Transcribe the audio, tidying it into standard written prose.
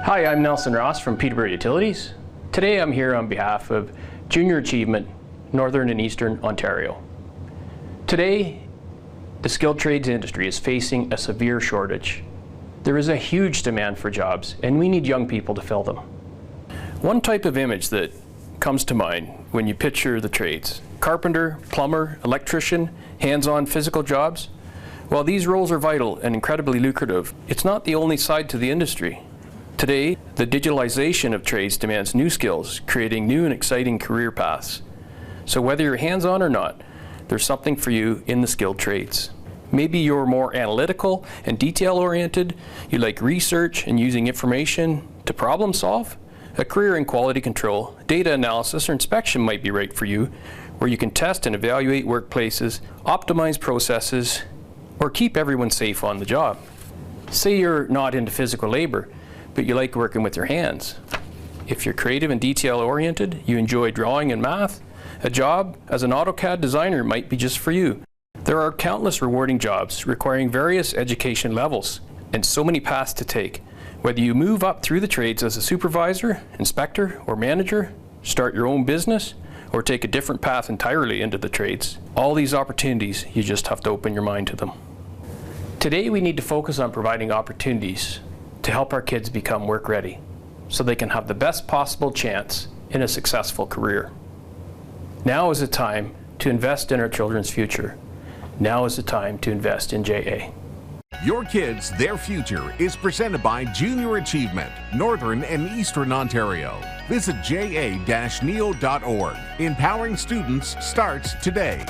Hi, I'm Nelson Ross from Peterborough Utilities. Today I'm here on behalf of Junior Achievement, Northern and Eastern Ontario. Today, the skilled trades industry is facing a severe shortage. There is a huge demand for jobs, and we need young people to fill them. One type of image that comes to mind when you picture the trades: carpenter, plumber, electrician, hands-on physical jobs. While these roles are vital and incredibly lucrative, it's not the only side to the industry. Today, the digitalization of trades demands new skills, creating new and exciting career paths. So whether you're hands-on or not, there's something for you in the skilled trades. Maybe you're more analytical and detail-oriented, you like research and using information to problem solve. A career in quality control, data analysis, or inspection might be right for you, where you can test and evaluate workplaces, optimize processes, or keep everyone safe on the job. Say you're not into physical labor, but you like working with your hands. If you're creative and detail-oriented, you enjoy drawing and math, a job as an AutoCAD designer might be just for you. There are countless rewarding jobs requiring various education levels and so many paths to take. Whether you move up through the trades as a supervisor, inspector, or manager, start your own business, or take a different path entirely into the trades, all these opportunities, you just have to open your mind to them. Today we need to focus on providing opportunities to help our kids become work ready so they can have the best possible chance in a successful career. Now is the time to invest in our children's future. Now is the time to invest in JA. Your Kids, Their Future is presented by Junior Achievement, Northern and Eastern Ontario. Visit ja-neo.org. Empowering students starts today.